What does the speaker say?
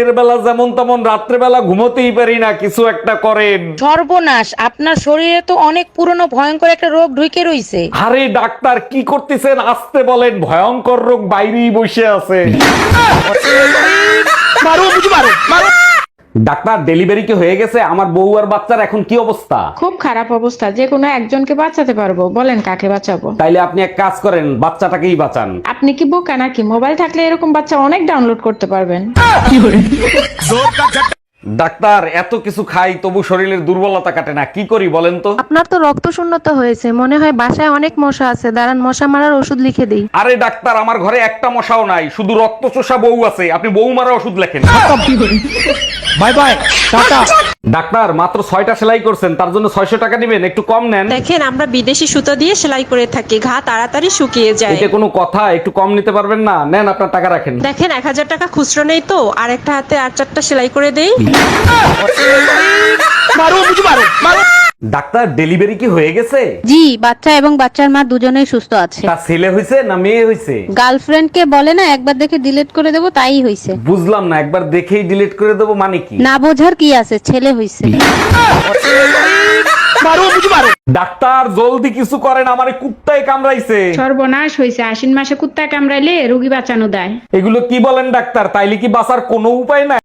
দিনের বেলা যেমন তেমন রাত্রে বেলা ঘুমোতেই পারি না, কিছু একটা করেন। সর্বনাশ, আপনার শরীরে তো অনেক পুরনো ভয়ঙ্কর একটা রোগ ঢুকে রইছে। আরে ডাক্তার কি করতেছেন, আসতে বলেন, ভয়ঙ্কর রোগ বাইরেই বসে আছে। ডাক্তার ডেলিভারি কি হয়ে গেছে? আমার বউ আর বাচ্চার এখন কি অবস্থা? খুব খারাপ অবস্থা, যে কোনো একজনকে বাঁচাতে পারবো, বলেন কাকে বাঁচাবো? তাইলে আপনি এক কাজ করেন, বাচ্চাটাকেই বাঁচান। আপনি কি বোকা নাকি? মোবাইল থাকলে এরকম বাচ্চা অনেক ডাউনলোড করতে পারবেন। ডাক্তার এত কিছু খাই তবু শরীরের দুর্বলতা কাটে না, কি করি বলেন তো? আপনার তো রক্ত শূন্যতা হয়েছে, মনে হয় বাসায় অনেক মশা আছে, দাঁড়ান মশা মারার ওষুধ লিখে দিই। আরে ডাক্তার আমার ঘরে একটা মশাও নাই, শুধু রক্ত চোষা বউ আছে, আপনি বউ মারা ওষুধ লেখেন। Bye bye, tata. ডাক্তার মাত্র 6টা সেলাই করছেন, তার জন্য 600 টাকা দিবেন, একটু কম নেন। দেখেন, আমরা বিদেশি সুতো দিয়ে সেলাই করে থাকি, ঘা তাড়াতাড়ি শুকিয়ে যায়। এটা কোনো কথা? একটু কম নিতে পারবেন না? নেন আপনার টাকা রাখেন। দেখেন 1000 টাকা খুচরো নেই তো, আর একটা হাতে আর 4টা সেলাই করে দেই। ডাক্তার ডেলিভারি কি হয়ে গেছে? জি, বাচ্চা এবং বাচ্চার মা দুজনেই সুস্থ আছে। তা ছেলে হইছে না মেয়ে হইছে? গার্লফ্রেন্ডকে বলে না একবার দেখে ডিলিট করে দেবো, তাই হইছে। বুঝলাম না, একবার দেখেই ডিলিট করে দেবো মানে কি? না বোঝার কি আছে, ছেলে হইছে। ডাক্তার জলদি কিছু করেন, আমারে কুত্তায় কামড়াইছে। সর্বনাশ হয়েছে, আশ্বিন মাসে কুত্তা কামড়াইলে রোগী বাঁচানো দেয়। এগুলো কি বলেন ডাক্তার? তাইলে কি বাঁচার কোনো উপায় নাই?